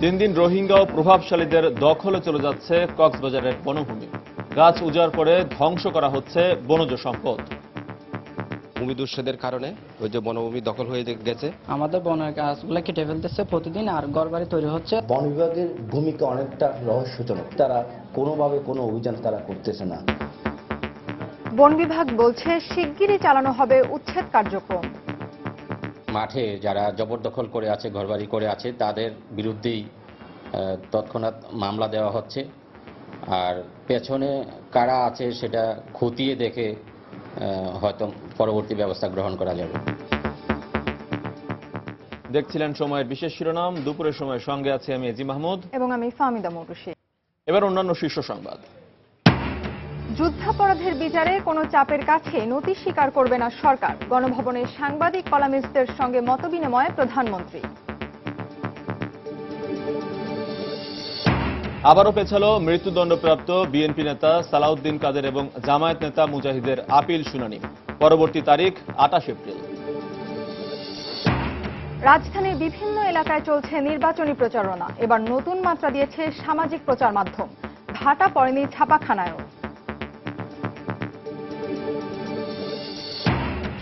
দিন দিন রোহিঙ্গা ও প্রভাবশালীদের দখলে চলে যাচ্ছে কক্সবাজারের বনভূমি। গাছ উজাড় করে ধ্বংস করা হচ্ছে বনজ সম্পদ। ভূমি দুচ্ছেদের কারণে ওই যে বনভূমি দখল হয়ে গেছে। আমাদের বনের গাছগুলো কেটে ফেলতেছে প্রতিদিন, আর ঘরবাড়ি তৈরি হচ্ছে। বন বিভাগের ভূমিকা অনেকটা রহস্যজনক, তারা কোনোভাবে কোনো অভিযান তারা করতেছে না। বন বিভাগ বলছে শিগগিরই চালানো হবে উচ্ছেদ কার্যক্রম। মাঠে যারা জবরদখল করে আছে, ঘরবাড়ি করে আছে, তাদের বিরুদ্ধেই তৎক্ষণাৎ মামলা দেওয়া হচ্ছে। আর পেছনে কারা আছে সেটা খতিয়ে দেখে হয়তো পরবর্তী ব্যবস্থা গ্রহণ করা যাবে। দেখছিলেন সময়ের বিশেষ শিরোনাম। দুপুরের সময় সঙ্গে আছে আমি এজি মাহমুদ এবং আমি ফাহমিদা মৌটুসী। এবার অন্যান্য শীর্ষ সংবাদ। যুদ্ধাপরাধের বিচারে কোনো চাপের কাছে নতি স্বীকার করবে না সরকার। গণভবনে সাংবাদিক কলামিস্টদের সঙ্গে মতবিনিময়ে প্রধানমন্ত্রী। আবারও পেছালো মৃত্যুদণ্ডপ্রাপ্ত বিএনপি নেতা সালাউদ্দিন কাদের এবং জামায়াত নেতা মুজাহিদের আপিল শুনানি। পরবর্তী তারিখ 28 এপ্রিল। রাজধানীর বিভিন্ন এলাকায় চলছে নির্বাচনী প্রচারণা। এবার নতুন মাত্রা দিয়েছে সামাজিক প্রচার মাধ্যম। ভাটা পড়েনি ছাপাখানায়ও।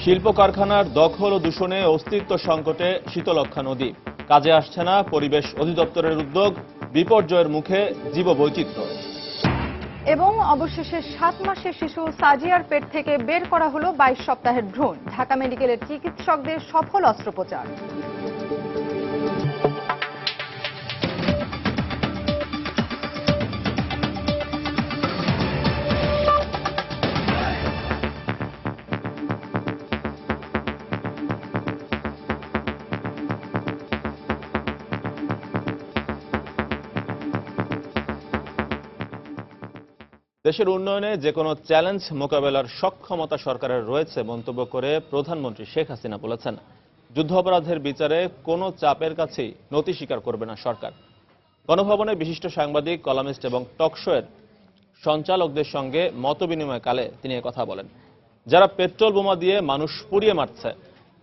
শিল্প কারখানার দখল ও দূষণে অস্তিত্ব সংকটে শীতলক্ষ্যা নদী। কাজে আসছে না পরিবেশ অধিদপ্তরের উদ্যোগ। বিপর্যয়ের মুখে জীববৈচিত্র্য। এবং অবশেষে 7 মাসের শিশু সাজিয়ার পেট থেকে বের করা হলো 22 সপ্তাহের ভ্রূণ। ঢাকা মেডিকেলের চিকিৎসকদের সফল অস্ত্রোপচার। দেশের উন্নয়নে যে কোনো চ্যালেঞ্জ মোকাবেলার সক্ষমতা সরকারের রয়েছে মন্তব্য করে প্রধানমন্ত্রী শেখ হাসিনা বলেছেন, যুদ্ধাপরাধের বিচারে কোনো চাপের কাছেই নতি স্বীকার করবে না সরকার। গণভবনে বিশিষ্ট সাংবাদিক, কলামিস্ট এবং টকশোয়ের সঞ্চালকদের সঙ্গে মতবিনিময়কালে তিনি কথা বলেন। যারা পেট্রোল বোমা দিয়ে মানুষ পুড়িয়ে মারছে,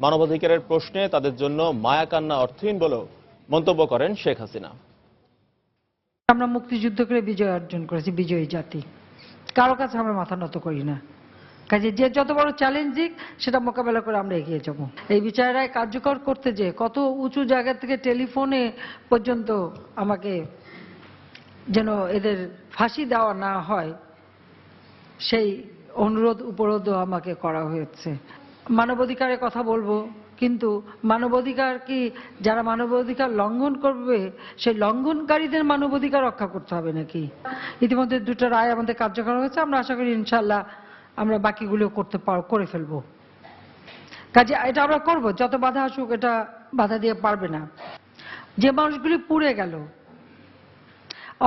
মানবাধিকারের প্রশ্নে তাদের জন্য মায়াকান্না অর্থহীন বলেও মন্তব্য করেন শেখ হাসিনা। আমরা মুক্তিযুদ্ধ করে বিজয় অর্জন করেছি, বিজয়ী জাতি। কারো কাছে আমরা মাথা নত করি না। কাজে যে যত বড় চ্যালেঞ্জিং সেটা মোকাবেলা করে আমরা এগিয়ে যাব। এই বিচার রায় কার্যকর করতে যে কত উঁচু জায়গা থেকে টেলিফোনে পর্যন্ত আমাকে যেন এদের ফাঁসি দেওয়া না হয় সেই অনুরোধ উপরোধও আমাকে করা হয়েছে। মানবাধিকারের কথা বলবো, কিন্তু মানবাধিকার কি যারা মানবাধিকার লঙ্ঘন করবে সেই লঙ্ঘনকারীদের মানবাধিকার রক্ষা করতে হবে নাকি? ইতিমধ্যে 2টা রায় আমাদের কার্যকর হয়েছে। আমরা আশা করি ইনশাল্লাহ আমরা বাকিগুলো করে ফেলবো। কাজে এটা আমরা করব, যত বাধা আসুক এটা বাধা দিয়ে পারবে না। যে মানুষগুলি পুড়ে গেল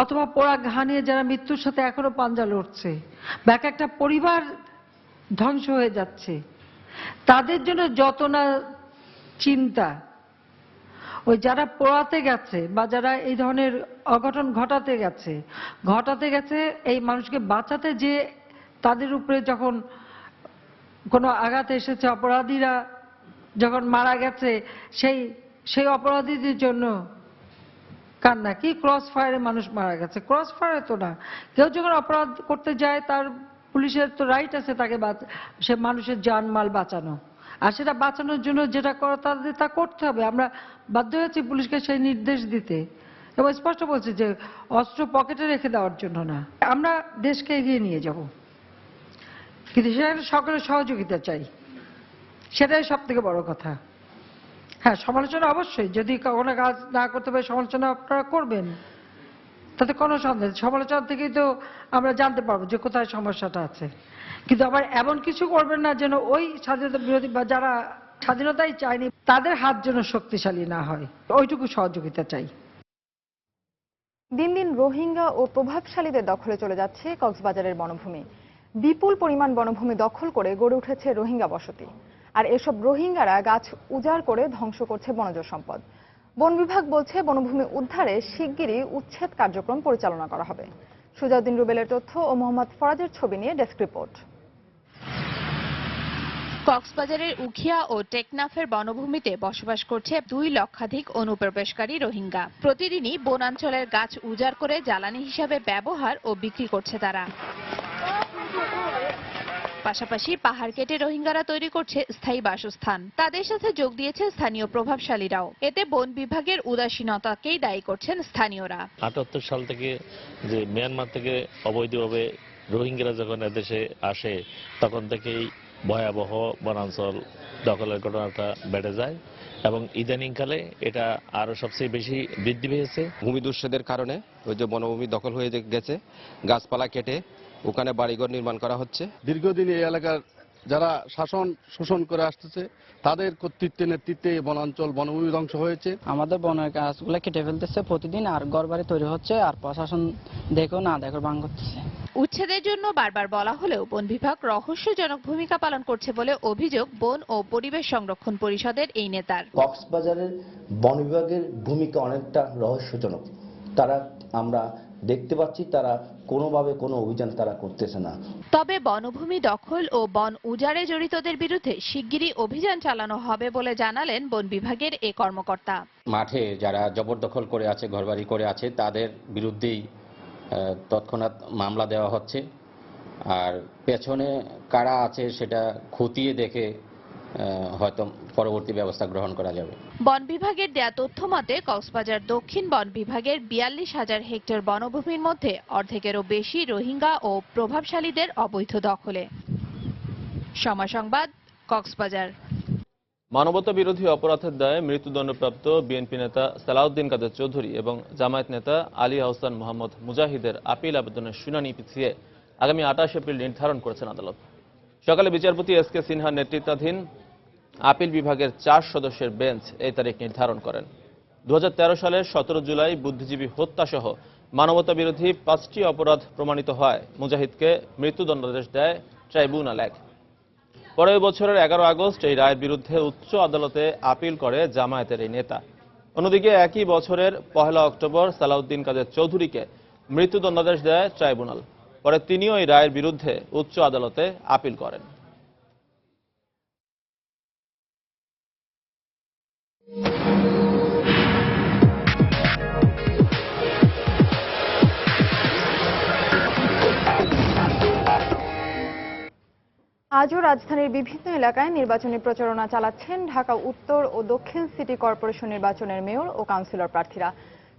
অথবা পোড়া ঘা নিয়ে যারা মৃত্যুর সাথে এখনো পাঞ্জা লড়ছে, বা একটা পরিবার ধ্বংস হয়ে যাচ্ছে, তাদের জন্য যত না চিন্তা, ওই যারা পোড়াতে গেছে বা যারা এই ধরনের অঘটন ঘটাতে গেছে এই মানুষকে বাঁচাতে যে তাদের উপরে যখন কোনো আঘাত এসেছে, অপরাধীরা যখন মারা গেছে, সেই অপরাধীদের জন্য কান্না। কি ক্রস ফায়ারে মানুষ মারা গেছে? ক্রস ফায়ারে তো না। কেউ যখন অপরাধ করতে যায় তার পুলিশের তো রাইট আছে তাকে সে মানুষের জানমাল বাঁচানো, আর সেটা বাঁচানোর জন্য যেটা করা তাদের তা করতে হবে। আমরা বাধ্য হয়েছি পুলিশকে সেই নির্দেশ দিতে এবং স্পষ্ট বলছি যে অস্ত্র পকেটে রেখে দেওয়ার জন্য না। আমরা দেশকে এগিয়ে নিয়ে যাব, কিন্তু সেখানে সকলের সহযোগিতা চাই। সেটাই সব থেকে বড় কথা। হ্যাঁ, সমালোচনা অবশ্যই, যদি কোনো কাজ না করতে পারে সমালোচনা আপনারা করবেন, তাতে কোনো সন্দেহ। সমালোচনা থেকেই তো আমরা জানতে পারবো যে কোথায় সমস্যাটা আছে। কিন্তু আবার এমন কিছু করবেন না যেন ওই স্বাধীনতা বিরোধী বা যারা স্বাধীনতাই চায়নি তাদের হাত যেন শক্তিশালী না হয়, ওইটুকু সহযোগিতা চাই। দিন দিন রোহিঙ্গা ও প্রভাবশালীদের দখলে চলে যাচ্ছে কক্সবাজারের বনভূমি। বিপুল পরিমাণ বনভূমি দখল করে গড়ে উঠেছে রোহিঙ্গা বসতি। আর এসব রোহিঙ্গারা গাছ উজাড় করে ধ্বংস করছে বনজ সম্পদ। বন বিভাগ বলছে বনভূমি উদ্ধারে শিগগিরই উচ্ছেদ কার্যক্রম পরিচালনা করা হবে। সুজাউদ্দিন রুবেলের তথ্য ও মোহাম্মদ ফরাজের ছবি নিয়ে ডেস্ক রিপোর্ট। কক্সবাজারের উখিয়া ও টেকনাফের বনভূমিতে বসবাস করছে 2 লক্ষাধিক অনুপ্রবেশকারী রোহিঙ্গা। প্রতিদিনই বনাঞ্চলের গাছ উজাড় করে জ্বালানি হিসাবে ব্যবহার ও বিক্রি করছে তারা। পাশাপাশি পাহাড় কেটে রোহিঙ্গারা তৈরি করছে স্থায়ী বাসস্থান। তাদের সাথে যোগ দিয়েছে স্থানীয় প্রভাবশালীরাও। এতে বন বিভাগের উদাসীনতাকেই দায়ী করছেন স্থানীয়রা। 78 সাল থেকে যে মিয়ানমার থেকে অবৈধভাবে রোহিঙ্গারা যখন এদেশে আসে তখন থেকেই ভয়াবহ বনাঞ্চল দখলের ঘটনাটা বেড়ে যায় এবং ইদানিংকালে এটা আরো সবচেয়ে বেশি বৃদ্ধি পেয়েছে। ভূমিদস্যুদের কারণে ওই যে বনভূমি দখল হয়ে গেছে, গাছপালা কেটে ওখানে বাড়িঘর নির্মাণ করা হচ্ছে। দীর্ঘদিন এই এলাকার যারা শোষণ করে আসতেছে তাদের কর্তৃত্বে নেতৃত্বে এই বনাঞ্চল বনভূমি ধ্বংস হয়েছে। আমাদের বনের গাছগুলো কেটে ফেলতেছে প্রতিদিন, আর ঘরবাড়ি তৈরি হচ্ছে, আর প্রশাসন দেখো না দেখো ভাঙ করতেছে। উচ্ছেদের জন্য বারবার বলা হলেও বন বিভাগ রহস্যজনক ভূমিকা পালন করছে বলে অভিযোগ বন ও পরিবেশ সংরক্ষণ পরিষদের এই নেতার। কক্সবাজারের বন বিভাগের ভূমিকা অনেকটা রহস্যজনক। তারা আমরা দেখতে পাচ্ছি তারা কোনোভাবে কোনো অভিযান তারা করতেছে না। তবে বনভূমি দখল ও বন উজাড়ে জড়িতদের বিরুদ্ধে শিগগিরই অভিযান চালানো হবে বলে জানালেন বন বিভাগের এই কর্মকর্তা। মাঠে যারা জবরদখল করে আছে, ঘরবাড়ি করে আছে, তাদের বিরুদ্ধেই তৎক্ষণাৎ মামলা দেওয়া হচ্ছে। আর পেছনে কারা আছে সেটা খতিয়ে দেখে হয়তো পরবর্তী ব্যবস্থা গ্রহণ করা যাবে। বন বিভাগের দেয়া তথ্য মতে কক্সবাজার দক্ষিণ বন বিভাগের 42,000 হেক্টর বনভূমির মধ্যে অর্ধেকেরও বেশি রোহিঙ্গা ও প্রভাবশালীদের অবৈধ দখলে। সময় সংবাদ, কক্সবাজার। মানবতা বিরোধী অপরাধের দায়ে মৃত্যুদণ্ডপ্রাপ্ত বিএনপি নেতা সালাউদ্দিন কাদের চৌধুরী এবং জামায়াত নেতা আলী আহসান মোহাম্মদ মুজাহিদের আপিল আবেদনের শুনানি পিছিয়ে আগামী 28 এপ্রিল নির্ধারণ করেছেন আদালত। সকালে বিচারপতি এস.কে. সিনহার নেতৃত্বাধীন আপিল বিভাগের 4 সদস্যের বেঞ্চ এই তারিখ নির্ধারণ করেন। 2013 সালের 17 জুলাই বুদ্ধিজীবী হত্যাসহ মানবতা বিরোধী 5টি অপরাধ প্রমাণিত হয় মুজাহিদকে মৃত্যুদণ্ডাদেশ দেয় ট্রাইব্যুনাল 1। পরের বছরের 11 আগস্ট এই রায়ের বিরুদ্ধে উচ্চ আদালতে আপিল করে জামায়াতের এই নেতা। অন্যদিকে একই বছরের 1 অক্টোবর সালাউদ্দিন কাদের চৌধুরীকে মৃত্যুদণ্ডাদেশ দেয় ট্রাইব্যুনাল। পরে তিনিও এই রায়ের বিরুদ্ধে উচ্চ আদালতে আপিল করেন। আজও রাজধানীর বিভিন্ন এলাকায় নির্বাচনী প্রচারণা চালাচ্ছেন ঢাকা উত্তর ও দক্ষিণ সিটি কর্পোরেশন নির্বাচনের মেয়র ও কাউন্সিলর প্রার্থীরা।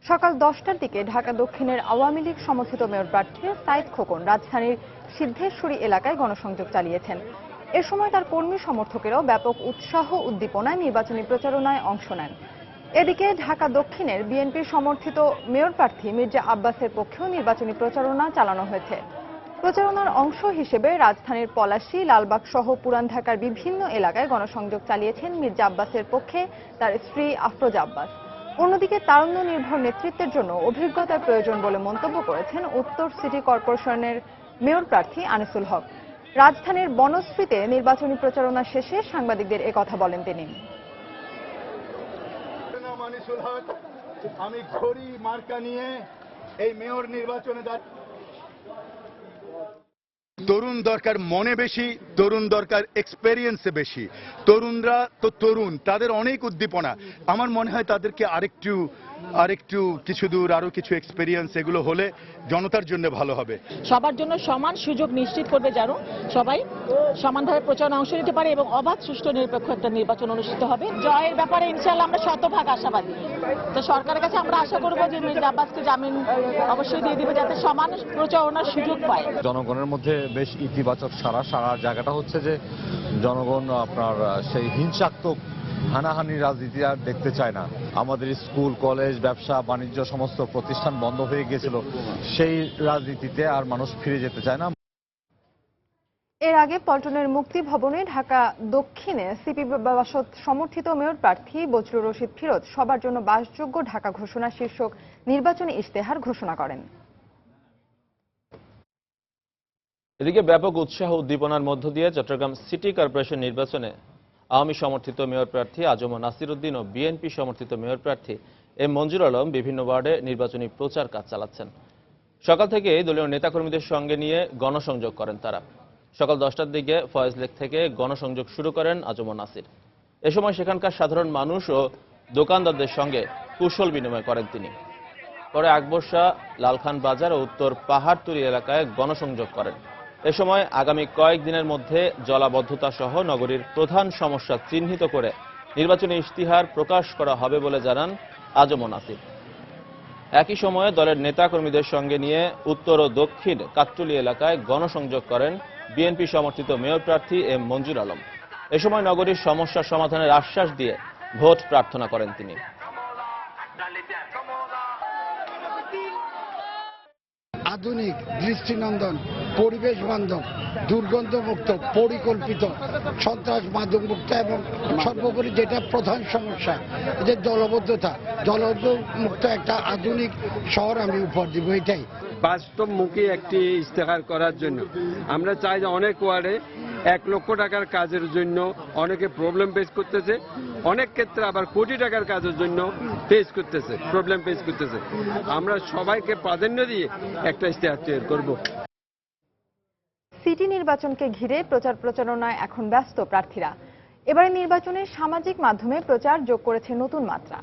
সকাল 10টার দিকে ঢাকা দক্ষিণের আওয়ামী লীগ সমর্থিত মেয়র প্রার্থী সাইদ খোকন রাজধানীর সিদ্ধেশ্বরী এলাকায় গণসংযোগ চালিয়েছেন। এ সময় তার কর্মী সমর্থকেরাও ব্যাপক উৎসাহ উদ্দীপনায় নির্বাচনী প্রচারণায় অংশ নেন। এদিকে ঢাকা দক্ষিণের বিএনপি সমর্থিত মেয়র প্রার্থী মির্জা আব্বাসের পক্ষেও নির্বাচনী প্রচারণা চালানো হয়েছে। প্রচারণার অংশ হিসেবে রাজধানীর পলাশী, লালবাগ সহ পুরান ঢাকার বিভিন্ন এলাকায় গণসংযোগ চালিয়েছেন মির্জা আব্বাসের পক্ষে তার স্ত্রী আফরোজা আব্বাস। অন্যদিকে তারুণ্য নির্ভর নেতৃত্বের জন্য অভিজ্ঞতার প্রয়োজন বলে মন্তব্য করেছেন উত্তর সিটি কর্পোরেশনের মেয়র প্রার্থী আনিসুল হক। রাজধানীর বনশ্রীতে নির্বাচনী প্রচারণা শেষে সাংবাদিকদের একথা বলেন তিনি। আনিসুল হক, আমি ঘড়ি মার্কা নিয়ে এই মেয়র নির্বাচনে তরুণ দরকার, মনে বেশি, তরুণ দরকার এক্সপেরিয়েন্সে বেশি। তরুণরা তো তরুণ, তাদের অনেক উদ্দীপনা। আমার মনে হয় তাদেরকে আরেকটু কিছু দূর আরো কিছু এক্সপেরিয়েন্স এগুলো হলে জনতার জন্য ভালো হবে। সবার জন্য সমান সুযোগ নিশ্চিত করবে যেন সবাই সমানভাবে প্রচারণা অংশ নিতে পারে এবং অবাধ, সুষ্ঠু, নিরপেক্ষ একটা নির্বাচন অনুষ্ঠিত হবে। জয়ের ব্যাপারে ইনশাআল্লাহ আমরা শতভাগ আশাবাদী। তো সরকারের কাছে আমরা আশা করব যে মির্জা আব্বাসকে জামিন অবশ্যই দিয়ে দিবে যাতে সমান প্রচারণার সুযোগ পায়। জনগণের মধ্যে বেশ ইতিবাচক সারা জায়গাটা হচ্ছে যে জনগণ আপনার সেই হিংসাত্মক হানাহানি রাজনীতি আর দেখতে চায় না। আমাদের স্কুল, কলেজ, ব্যবসা বাণিজ্য সমস্ত প্রতিষ্ঠান বন্ধ হয়ে গিয়েছিল, সেই রাজনীতিতে আর মানুষ ফিরে যেতে চায় না। এর আগে পল্টনের মুক্তি ভবনে ঢাকা দক্ষিণে সিপি বাসদ সমর্থিত মেয়র প্রার্থী বজলুর রশিদ ফিরোজ সবার জন্য বাসযোগ্য ঢাকা ঘোষণা শীর্ষক নির্বাচনী ইশতেহার ঘোষণা করেন। এদিকে ব্যাপক উৎসাহ উদ্দীপনার মধ্য দিয়ে চট্টগ্রাম সিটি কর্পোরেশন নির্বাচনে আওয়ামী সমর্থিত মেয়র প্রার্থী আজম নাসির উদ্দিন ও বিএনপি সমর্থিত মেয়র প্রার্থী এম মঞ্জুর আলম বিভিন্ন ওয়ার্ডে নির্বাচনী প্রচার কাজ চালাচ্ছেন। সকাল থেকে দলীয় নেতাকর্মীদের সঙ্গে নিয়ে গণসংযোগ করেন তারা। সকাল 10টার দিকে ফয়েজ লেক থেকে গণসংযোগ শুরু করেন আজমন নাসির। এ সময় সেখানকার সাধারণ মানুষ ও দোকানদারদের সঙ্গে কুশল বিনিময় করেন তিনি। পরে আকবর শাহ, লালখান বাজার ও উত্তর পাহাড়তলী এলাকায় গণসংযোগ করেন। এ সময় আগামী কয়েকদিনের মধ্যে জলাবদ্ধতা সহ নগরীর প্রধান সমস্যা চিহ্নিত করে নির্বাচনী ইশতিহার প্রকাশ করা হবে বলে জানান আজমন নাসির। একই সময়ে দলের নেতাকর্মীদের সঙ্গে নিয়ে উত্তর ও দক্ষিণ কাট্টলী এলাকায় গণসংযোগ করেন বিএনপি সমর্থিত মেয়র প্রার্থী এম মঞ্জুর আলম। এ সময় নগরীর সমস্যা সমাধানের আশ্বাস দিয়ে ভোট প্রার্থনা করেন তিনি। আধুনিক, দৃষ্টিনন্দন, পরিবেশ বান্ধব, দুর্গন্ধমুক্ত, পরিকল্পিত, সন্ত্রাস মাদকমুক্ত এবং সর্বোপরি যেটা প্রধান সমস্যা যে জলবদ্ধতা, জলমুক্ত একটা আধুনিক শহর আমি উপহার দিব। এটাই বাস্তবমুখী একটি ইস্তেহার করার জন্য আমরা চাই যে অনেক ওয়ার্ডে 1 লক্ষ টাকার কাজের জন্য অনেকে প্রবলেম ফেস করতেছে, অনেক ক্ষেত্রে আবার কোটি টাকার কাজের জন্য প্রবলেম ফেস করতেছে। আমরা সবাইকে প্রাধান্য দিয়ে একটা ইস্তেহার তৈরি করব। সিটি নির্বাচনকে ঘিরে প্রচার প্রচারণায় এখন ব্যস্ত প্রার্থীরা। এবারে নির্বাচনে সামাজিক মাধ্যমে প্রচার যোগ করেছে নতুন মাত্রা।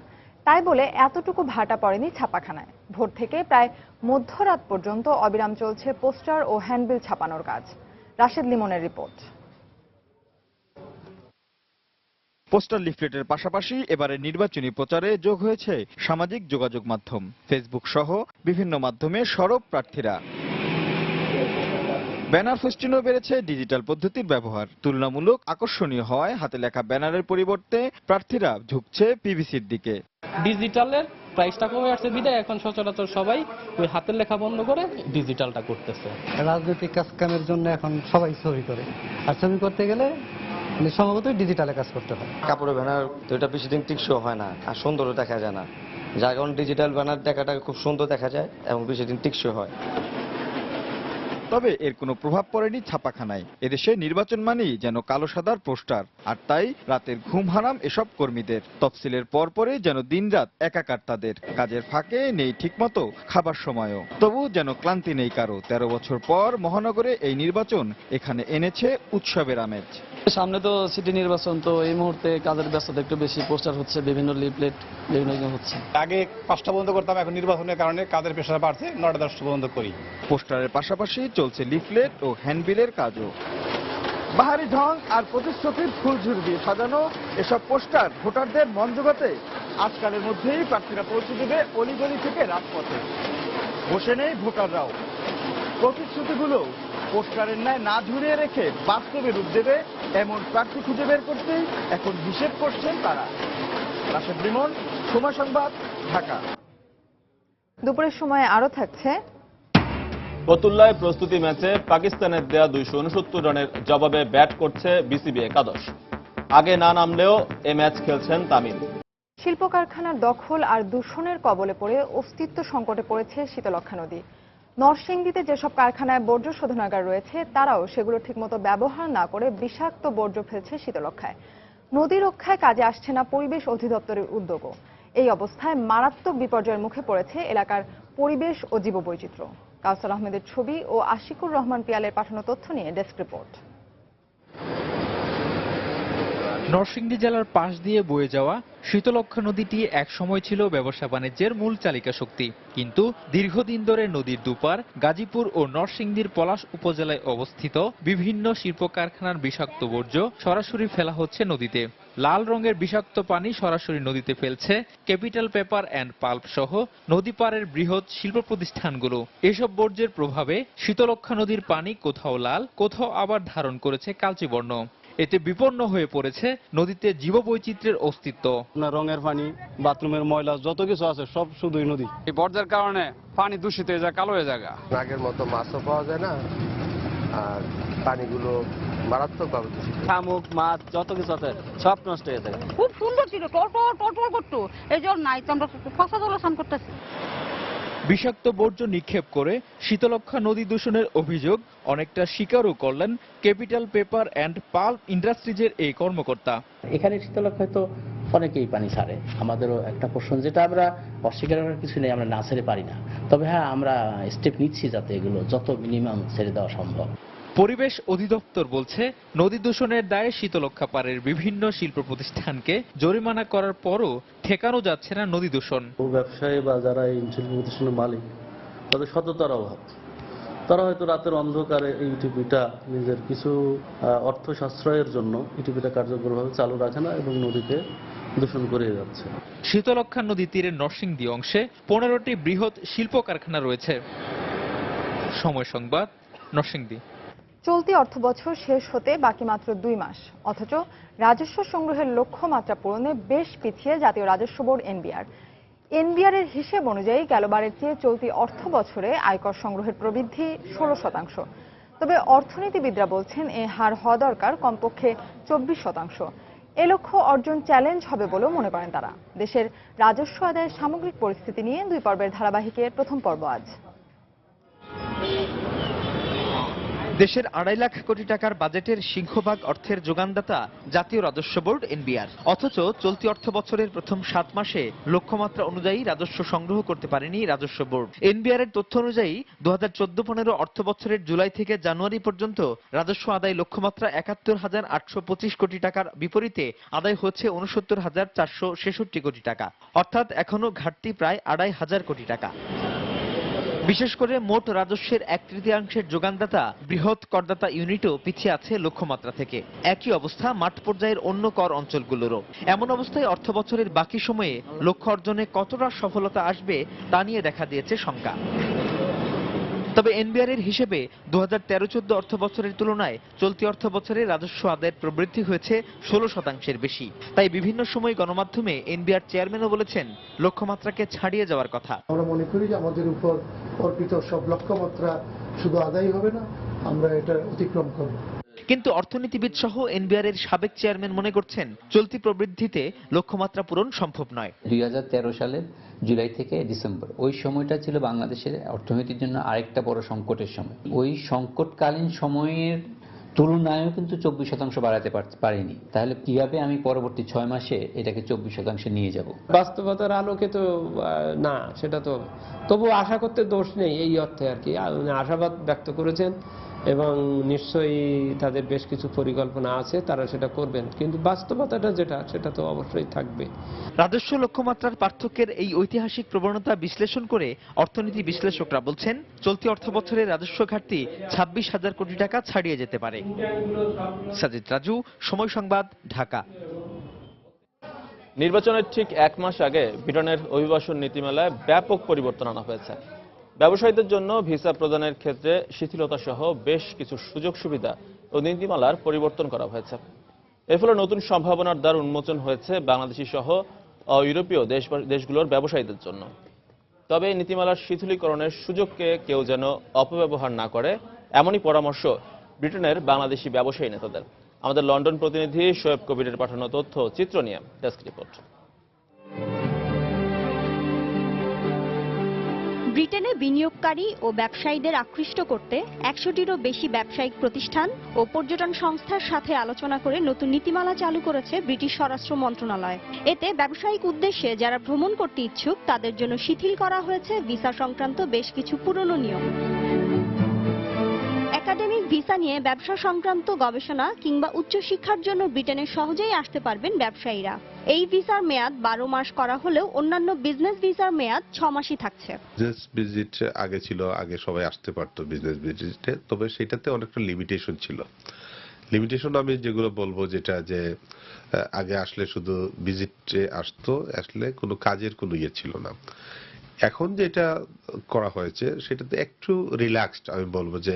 তাই বলে এতটুকু ভাটা পড়েনি ছাপাখানায়। ভোর থেকে প্রায় মধ্যরাত পর্যন্ত অবিরাম চলছে পোস্টার ও হ্যান্ডবিল ছাপানোর কাজ। রাশেদ লিমনের রিপোর্ট। পোস্টার লিফলেটের পাশাপাশি এবারে নির্বাচনী প্রচারে যোগ হয়েছে সামাজিক যোগাযোগ মাধ্যম, ফেসবুক সহ বিভিন্ন মাধ্যমে সরব প্রার্থীরা। ব্যানার ফেস্টুনেও বেড়েছে ডিজিটাল পদ্ধতির ব্যবহার। তুলনামূলক আকর্ষণীয় হওয়ায় হাতে লেখা ব্যানারের পরিবর্তে প্রার্থীরা ঝুঁকছে পিভিসির দিকে। ডিজিটালের প্রাইসটা কমে আসছে বিধায় এখন সচরাচর সবাই ওই হাতের লেখা বন্ধ করে ডিজিটালটা করতেছে। রাজনৈতিক কাজকামের জন্য এখন সবাই ছবি করে, আর ছবি করতে গেলে সম্ভবত ডিজিটালে কাজ করতে হয়। কাপড়ের ব্যানার তো এটা বেশি দিন টিকসই হয় না, আর সুন্দরও দেখা যায় না। যার কারণে ডিজিটাল ব্যানার দেখাটা খুব সুন্দর দেখা যায় এবং বেশি দিন টিকসই হয়। তবে এর কোনো প্রভাব পড়েনি ছাপাখানায়। এদেশে নির্বাচন মানেই যেন কালো সাদার পোস্টার, আর তাই রাতের ঘুম হারাম এসব কর্মীদের। তফসিলের পরপরই যেন দিনরাত একাকার তাদের। কাজের ফাঁকে নেই ঠিকমতো খাবার সময়ও। তবু যেন ক্লান্তি নেই কারো। 13 বছর পর মহানগরে এই নির্বাচন এখানে এনেছে উৎসবের আমেজ। সামনে তো সিটি নির্বাচন, তো এই মুহূর্তে কাজের ব্যস্ততা একটু বেশি। পোস্টার হচ্ছে, বিভিন্ন লিফলেট বিভিন্ন হচ্ছে। আগে 5টা পর্যন্ত করতাম, এখন নির্বাচনের কারণে কাজের প্রেশার বাড়ছে, 9টা 10টা পর্যন্ত করি। পোস্টারের পাশাপাশি চলছে লিফলেট ও হ্যান্ডবিলের কাজও। বাহারি ঢং আর প্রতিশ্রুতির ফুলঝুরি দিয়ে সাজানো এসব পোস্টার ভোটারদের মন জোগাতে আজকালের মধ্যেই প্রার্থীরা পৌঁছে দেবে অলিগলি থেকে রাজপথে। বসে নেই ভোটাররাও। প্রতিশ্রুতিগুলো পোস্টারের ন্যায় না ঝুলিয়ে রেখে বাস্তবে রূপ দেবে এমন প্রার্থী খুঁজে বের করতেই এখন হিসেব করছেন তারা। রাশেদ লিমন, সময় সংবাদ, ঢাকা। দুপুরের সময় আরো থাকছে ফতুল্লায় প্রস্তুতি ম্যাচে পাকিস্তানের দেয়া 269 রানের জবাবে ব্যাট করছে বিসিবি একাদশ। আগে না নামলেও এ ম্যাচ খেলছেন তামিম। শিল্প কারখানার দখল আর দূষণের কবলে পড়ে অস্তিত্ব সংকটে পড়েছে শীতলক্ষ্যা নদী। নরসিংদীতে যেসব কারখানায় বর্জ্য শোধনাগার রয়েছে তারাও সেগুলো ঠিকমতো ব্যবহার না করে বিষাক্ত বর্জ্য ফেলছে শীতলক্ষ্যায়। নদী রক্ষায় কাজে আসছে না পরিবেশ অধিদপ্তরের উদ্যোগও। এই অবস্থায় মারাত্মক বিপর্যয়ের মুখে পড়েছে এলাকার পরিবেশ ও জীববৈচিত্র্য। কাউসার আহমেদের ছবি ও আশিকুর রহমান পিয়ালের পাঠানো তথ্য নিয়ে ডেস্ক রিপোর্ট। নরসিংদী জেলার পাশ দিয়ে বয়ে যাওয়া শীতলক্ষ্যা নদীটি এক সময় ছিল ব্যবসা বাণিজ্যের মূল চালিকা শক্তি। কিন্তু দীর্ঘদিন ধরে নদীর দুপার গাজীপুর ও নরসিংদীর পলাশ উপজেলায় অবস্থিত বিভিন্ন শিল্প কারখানার বিষাক্ত বর্জ্য সরাসরি ফেলা হচ্ছে নদীতে। লাল রঙের বিষাক্ত পানি সরাসরি নদীতে ফেলছে ক্যাপিটাল পেপার অ্যান্ড পাল্প সহ নদী পাড়ের বৃহৎ শিল্প প্রতিষ্ঠানগুলো। এসব বর্জ্যের প্রভাবে শীতলক্ষ্যা নদীর পানি কোথাও লাল, কোথাও আবার ধারণ করেছে কালচে বর্ণ। এতে বিপন্ন হয়ে পড়েছে নদীতে জীববৈচিত্র্যের অস্তিত্ব। রঙের পানি, বাথরুমের ময়লা, যত কিছু আছে সব শুধুই নদী। এই বর্জ্যের কারণে পানি দূষিত হয়ে যায়, কালো হয়ে যায়। আগের মতো মাছও পাওয়া যায় না, আর পানিগুলো মারাত্মকভাবে দূষিত। শামুক, মাছ, যত কিছু আছে সব নষ্ট হয়ে যায়। খুব সুন্দর ছিল, টলটল করতো। এই জন্য নাই আমরা পচা জলে স্নান করতেছি। বিষাক্ত বর্জ্য নিক্ষেপ করে শীতলক্ষ্যা নদী দূষণের অভিযোগ অনেকটা স্বীকারও করলেন ক্যাপিটাল পেপার অ্যান্ড পাল্প ইন্ডাস্ট্রিজের এই কর্মকর্তা। এখানে শীতলক্ষ্যায় তো অনেকেই পানি ছাড়ে, আমাদেরও একটা প্রশ্ন, যেটা আমরা অস্বীকার করার কিছু নেই, আমরা না ছেড়ে পারি না। তবে হ্যাঁ, আমরা স্টেপ নিচ্ছি যাতে এগুলো যত মিনিমাম ছেড়ে দেওয়া সম্ভব। পরিবেশ অধিদপ্তর বলছে নদী দূষণের দায়ে শীতলক্ষ্যা পাড়ের বিভিন্ন শিল্প প্রতিষ্ঠানকে জরিমানা করার পরও ঠেকানো যাচ্ছে না নদী দূষণ। ব্যবসায়ী বা যারা এই শিল্প প্রতিষ্ঠানের মালিক তাদের সততার অভাব। তারা হয়তো রাতের অন্ধকারে এই ইটিপিটা নিজের কিছু অর্থ সাশ্রয়ের জন্য ইটিপিটা কার্যকরভাবে চালু রাখে না এবং নদীকে দূষণ করে যাচ্ছে। শীতলক্ষ্যা নদী তীরের নরসিংদী অংশে 15টি বৃহৎ শিল্প কারখানা রয়েছে। সময় সংবাদ, নরসিংদী। চলতি অর্থবছর শেষ হতে বাকি মাত্র 2 মাস, অথচ রাজস্ব সংগ্রহের লক্ষ্যমাত্রা পূরণে বেশ পিছিয়ে জাতীয় রাজস্ব বোর্ড এনবিআর এর হিসেব অনুযায়ী গেলবারের চেয়ে চলতি অর্থ বছরে আয়কর সংগ্রহের প্রবৃদ্ধি 16%। তবে অর্থনীতিবিদরা বলছেন এ হার হওয়া দরকার কমপক্ষে 24%। এ লক্ষ্য অর্জন চ্যালেঞ্জ হবে বলেও মনে করেন তারা। দেশের রাজস্ব আদায়ের সামগ্রিক পরিস্থিতি নিয়ে 2 পর্বের ধারাবাহিকের প্রথম পর্ব আজ। দেশের 2.5 লাখ কোটি টাকার বাজেটের সিংহভাগ অর্থের যোগানদাতা জাতীয় রাজস্ব বোর্ড এনবিআর। অথচ চলতি অর্থ বছরের প্রথম 7 মাসে লক্ষ্যমাত্রা অনুযায়ী রাজস্ব সংগ্রহ করতে পারেনি রাজস্ব বোর্ড। এনবিআর এর তথ্য অনুযায়ী 2014-15 অর্থ বছরের জুলাই থেকে জানুয়ারি পর্যন্ত রাজস্ব আদায় লক্ষ্যমাত্রা 71,825 কোটি টাকার বিপরীতে আদায় হচ্ছে 69,466 কোটি টাকা, অর্থাৎ এখনো ঘাটতি প্রায় 2,500 কোটি টাকা। বিশেষ করে মোট রাজস্বের 1/3 যোগানদাতা বৃহৎ করদাতা ইউনিটও পিছিয়ে আছে লক্ষ্যমাত্রা থেকে। একই অবস্থা মাঠ পর্যায়ের অন্য কর অঞ্চলগুলোরও। এমন অবস্থায় অর্থ বছরের বাকি সময়ে লক্ষ্য অর্জনে কতটা সফলতা আসবে তা নিয়ে দেখা দিয়েছে শঙ্কা। তবে এনবিআর এর হিসেবে 2013-14 অর্থ বছরের তুলনায় চলতি অর্থ বছরে রাজস্ব আদায়ের প্রবৃদ্ধি হয়েছে 16%-এর বেশি। তাই বিভিন্ন সময় গণমাধ্যমে এনবিআর চেয়ারম্যানও বলেছেন লক্ষ্যমাত্রাকে ছাড়িয়ে যাওয়ার কথা। আমরা মনে করি যে আমাদের উপর অর্পিত সব লক্ষ্যমাত্রা শুধু আদায় হবে না, আমরা এটা অতিক্রম করব। কিন্তু অর্থনীতিবিদ সহ এনবিআর এর সাবেক চেয়ারম্যান মনে করছেন চলতি প্রবৃদ্ধিতে লক্ষ্যমাত্রা পূরণ সম্ভব নয়। 2013 সালের জুলাই থেকে ডিসেম্বর ওই সময়টা ছিল বাংলাদেশের অর্থনীতির জন্য আরেকটা বড় সংকটের সময়। ওই সংকটকালীন সময়ের তুলনায়ও কিন্তু 24% বাড়াতে পারিনি। তাহলে কিভাবে আমি পরবর্তী 6 মাসে এটাকে 24% নিয়ে যাব? বাস্তবতার আলোকে তো না, সেটা তো তবু আশা করতে দোষ নেই এই অর্থে আর কি। আশাবাদ ব্যক্ত করেছেন এবং নিশ্চয়ই তাদের বেশ কিছু পরিকল্পনা আছে, তারা সেটা করবেন, কিন্তু বাস্তবতাটা যেটা সেটা তো অবশ্যই থাকবে। রাজস্ব লক্ষ্যমাত্রার পার্থক্যের এই ঐতিহাসিক প্রবণতা বিশ্লেষণ করে অর্থনীতি বিশ্লেষকরা বলছেন চলতি অর্থ বছরের রাজস্ব ঘাটতি 26,000 কোটি টাকা ছাড়িয়ে যেতে পারে। সাজিদ রাজু, সময় সংবাদ, ঢাকা। নির্বাচনের ঠিক 1 মাস আগে ব্রিটেনের অভিবাসন নীতিমালায় ব্যাপক পরিবর্তন আনা হয়েছে। ব্যবসায়ীদের জন্য ভিসা প্রদানের ক্ষেত্রে শিথিলতা সহ বেশ কিছু সুযোগ সুবিধা ও নীতিমালার পরিবর্তন করা হয়েছে। এর ফলে নতুন সম্ভাবনার দ্বার উন্মোচন হয়েছে বাংলাদেশি সহ ইউরোপীয় দেশগুলোর ব্যবসায়ীদের জন্য। তবে এই নীতিমালার শিথিলীকরণের সুযোগকে কেউ যেন অপব্যবহার না করে, এমনই পরামর্শ ব্রিটেনের বাংলাদেশি ব্যবসায়ী নেতাদের। আমাদের লন্ডন প্রতিনিধি শোয়েব কবিরের পাঠানো তথ্য চিত্র নিয়ে ডেস্ক রিপোর্ট। ব্রিটেনে বিনিয়োগকারী ও ব্যবসায়ীদের আকৃষ্ট করতে 100টিরও বেশি ব্যবসায়িক প্রতিষ্ঠান ও পর্যটন সংস্থার সাথে আলোচনা করে নতুন নীতিমালা চালু করেছে ব্রিটিশ স্বরাষ্ট্র মন্ত্রণালয়। এতে ব্যবসায়িক উদ্দেশ্যে যারা ভ্রমণ করতে ইচ্ছুক তাদের জন্য শিথিল করা হয়েছে ভিসা সংক্রান্ত বেশ কিছু পুরনো নিয়ম। একাডেমিক ভিসা নিয়ে ব্যবসা সংক্রান্ত গবেষণা কিংবা উচ্চশিক্ষার জন্য ব্রিটেনে সহজেই আসতে পারবেন ব্যবসায়ীরা। এই ভিসার মেয়াদ 12 মাস করা হলেও অন্যান্য বিজনেস ভিসার মেয়াদ 6 মাসই থাকছে। বিজনেস ভিজিট আগে ছিল, আগে সবাই আসতে পারতো বিজনেস ভিজিটে, তবে সেটাতে অনেকটা লিমিটেশন ছিল। লিমিটেশন আমি যেগুলো বলবো, যেটা যে আগে আসলে শুধু ভিজিটে আসলে কোনো কাজের কোনো ইয়ে ছিল না। এখন যেটা করা হয়েছে সেটাতে একটু রিল্যাক্সড, আমি বলবো যে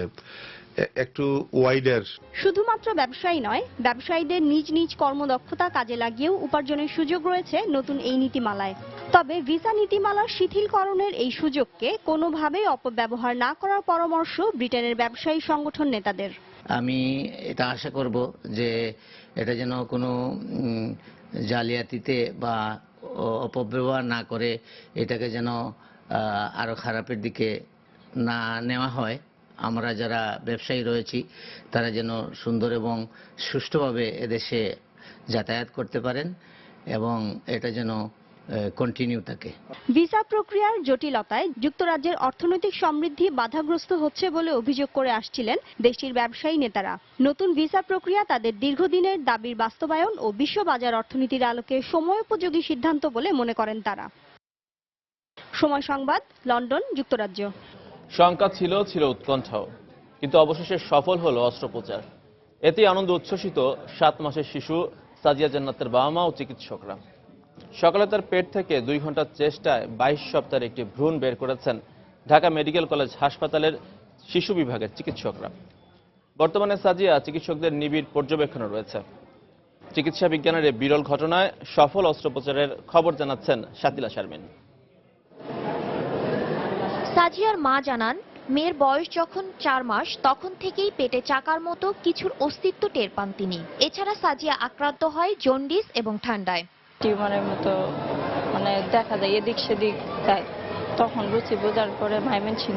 একটু ওয়াইডার। শুধুমাত্র ব্যবসায়ী নয়, ব্যবসায়ীদের নিজ নিজ কর্মদক্ষতা কাজে লাগিয়েও উপার্জনের সুযোগ রয়েছে নতুন এই নীতিমালায়। তবে ভিসা নীতিমালার শিথিলকরণের এই সুযোগকে কোনোভাবেই অপব্যবহার না করার পরামর্শ ব্রিটেনের ব্যবসায়ী সংগঠন নেতাদের। আমি এটা আশা করব যে এটা যেন কোনো জালিয়াতিতে বা অপব্যবহার না করে এটাকে যেন আরো খারাপের দিকে না নেওয়া হয়। আমরা যারা ব্যবসায়ী রয়েছি তারা যেন সুন্দর এবং সুষ্ঠুভাবে এদেশে যাতায়াত করতে পারেন এবং এটা যেন কন্টিনিউ থাকে। ভিসা প্রক্রিয়ার জটিলতায় যুক্তরাজ্যের অর্থনৈতিক সমৃদ্ধি বাধাগ্রস্ত হচ্ছে বলে অভিযোগ করে আসছিলেন দেশটির ব্যবসায়ী নেতারা। নতুন ভিসা প্রক্রিয়া তাদের দীর্ঘদিনের দাবির বাস্তবায়ন ও বিশ্ববাজার অর্থনীতির আলোকে সময়োপযোগী সিদ্ধান্ত বলে মনে করেন তারা। সময় সংবাদ, লন্ডন, যুক্তরাজ্য। শঙ্কা ছিল উৎকণ্ঠাও, কিন্তু অবশেষে সফল হলো অস্ত্রোপচার। এতে আনন্দ উচ্ছ্বসিত 7 মাসের শিশু সাজিয়া জান্নাতের বাবা মা ও চিকিৎসকরা। সকালে তার পেট থেকে 2 ঘন্টার চেষ্টায় 22 সপ্তাহের একটি ভ্রূণ বের করেছেন ঢাকা মেডিকেল কলেজ হাসপাতালের শিশু বিভাগের চিকিৎসকরা। বর্তমানে সাজিয়া চিকিৎসকদের নিবিড় পর্যবেক্ষণে রয়েছে। চিকিৎসা বিজ্ঞানের এই বিরল ঘটনায় সফল অস্ত্রোপচারের খবর জানাচ্ছেন শাতিলা শারমিন। সাজিয়ার মা জানান, মেয়ের বয়স যখন 4 মাস তখন থেকেই পেটে চাকার মতো কিছুর অস্তিত্ব টের পান তিনি। এছাড়া সাজিয়া আক্রান্ত হয় জন্ডিস এবং ঠান্ডায়। টিউমারের মতো দেখা যায় এদিক সেদিক যায়। তখন রুচি বোঝার পরে মাইমেনসিং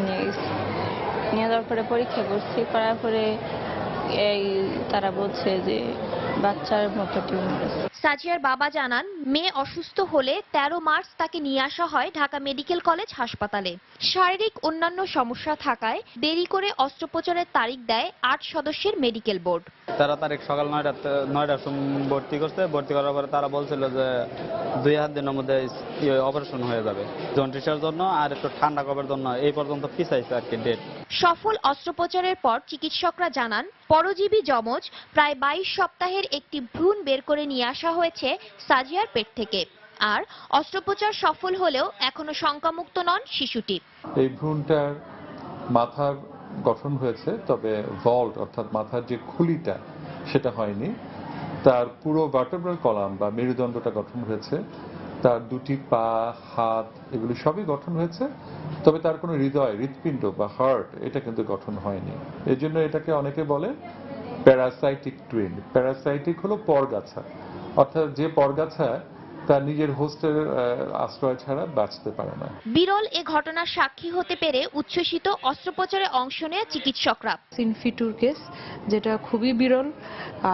নিয়ে যাওয়ার পরে পরীক্ষা করছি, করার পরে তারা বলছে যে বাচ্চার মতো টিউমার আছে। সাজিয়ার বাবা জানান, মেয়ে অসুস্থ হলে 13 মার্চ তাকে নিয়ে আসা হয় ঢাকা মেডিকেল কলেজ হাসপাতালে। শারীরিক অন্যান্য সমস্যা থাকায় দেরি করে অস্ত্রোপচারের তারিখ দেয় 8 সদস্যের মেডিকেল বোর্ড। 13 তারিখ সকাল 9টার সময় ভর্তি করছে। ভর্তি করার পরে তারা বলছিল যে 2 দিনের মধ্যে অপারেশন হয়ে যাবে। জন্ডিসের জন্য আর একটু ঠান্ডা করার জন্য এই পর্যন্ত পিছাইছে আর কি ডেট। সফল অস্ত্রোপচারের পর চিকিৎসকরা জানান, পরজীবী যমজ প্রায় 22 সপ্তাহের একটি ভ্রূণ বের করে নিয়ে আসা হয়েছে সাজিয়ার পেট থেকে। আর অস্ত্রোপচার সফল হলেও এখনো শঙ্কামুক্ত নন শিশুটি। এই ভ্রূণটার মাথার গঠন হয়েছে, তবে ভল্ট অর্থাৎ মাথার যে খুলিটা সেটা হয়নি। তার পুরো ভার্টেব্রাল কলাম বা মেরুদণ্ডটা গঠন হয়েছে, তার 2টি পা, হাত এগুলি সবই গঠন হয়েছে, তবে তার কোনো হৃৎপিণ্ড বা হার্ট এটা কিন্তু গঠন হয়নি। এই জন্য এটাকে অনেকে বলে প্যারাসাইটিক টুইন। প্যারাসাইটিক হলো পরগাছা, অর্থাৎ যে পরগাছা তার নিজের হোস্টের আশ্রয় ছাড়া বাঁচতে পারে না। বিরল এ ঘটনার সাক্ষী হতে পেরে উচ্ছ্বসিত অস্ত্রোপচারে অংশ নেয় চিকিৎসকরা। ইনফিটুর কেস, যেটা খুবই বিরল।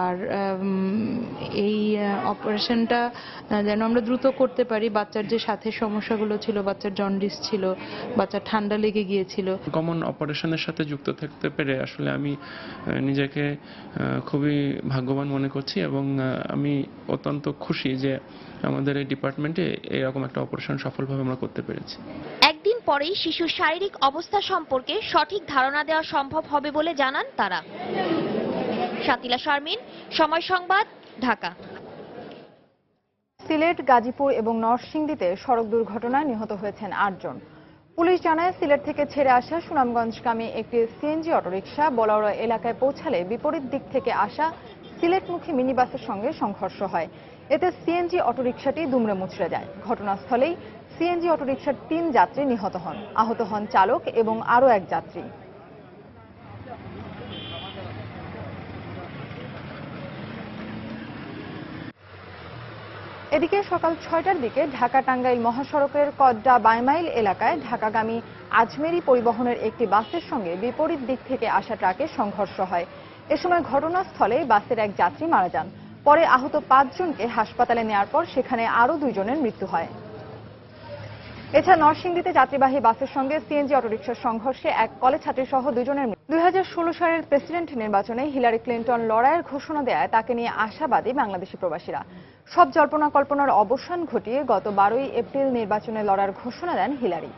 আর এই অপারেশনটা যেন আমরা দ্রুত করতে পারি। বাচ্চার যে সাথে সমস্যাগুলো ছিল, বাচ্চার জন্ডিস ছিল, বাচ্চার ঠান্ডা লেগে গিয়েছিল। কমন অপারেশনের সাথে যুক্ত থাকতে পেরে আসলে আমি নিজেকে খুবই ভাগ্যবান মনে করছি এবং আমি অত্যন্ত খুশি যে আমাদের এই ডিপার্টমেন্টে এরকম একটা অপারেশন সফলভাবে আমরা করতে পেরেছি। একদিন পরেই শিশুর শারীরিক অবস্থা সম্পর্কে সঠিক ধারণা দেওয়া সম্ভব হবে বলে জানান তারা। শাতিলা শারমিন, সময় সংবাদ, ঢাকা। সিলেট, গাজীপুর এবং নরসিংদীতে সড়ক দুর্ঘটনায় নিহত হয়েছেন 8 জন। পুলিশ জানায়, সিলেট থেকে ছেড়ে আসা সুনামগঞ্জগামী একটি সিএনজি অটোরিকশা বলাউড়া এলাকায় পৌঁছালে বিপরীত দিক থেকে আসা সিলেটমুখী মিনিবাসের সঙ্গে সংঘর্ষ হয়। এতে সিএনজি অটোরিকশাটি দুমড়ে মুচড়ে যায়। ঘটনাস্থলেই সিএনজি অটোরিকশার 3 যাত্রী নিহত হন। আহত হন চালক এবং আরও 1 যাত্রী। এদিকে সকাল 6টার দিকে ঢাকা টাঙ্গাইল মহাসড়কের কড্ডা বাইমাইল এলাকায় ঢাকাগামী আজমেরি পরিবহনের একটি বাসের সঙ্গে বিপরীত দিক থেকে আসা ট্রাকের সংঘর্ষ হয়। এ সময় ঘটনাস্থলে বাসের 1 যাত্রী মারা যান। পরে আহত 5 জনকে হাসপাতালে নেওয়ার পর সেখানে আরও 2 জনের মৃত্যু হয়। এছাড়া নরসিংদীতে যাত্রীবাহী বাসের সঙ্গে সিএনজি অটোরিকশার সংঘর্ষে 1 কলেজ ছাত্রী সহ 2 জনের মৃত্যু। 2016 সালের প্রেসিডেন্ট নির্বাচনে হিলারি ক্লিন্টন লড়াইয়ের ঘোষণা দেয় তাকে নিয়ে আশাবাদী বাংলাদেশি প্রবাসীরা। সব জল্পনা কল্পনার অবসান ঘটিয়ে গত 12 এপ্রিল নির্বাচনে লড়ার ঘোষণা দেন হিলারি।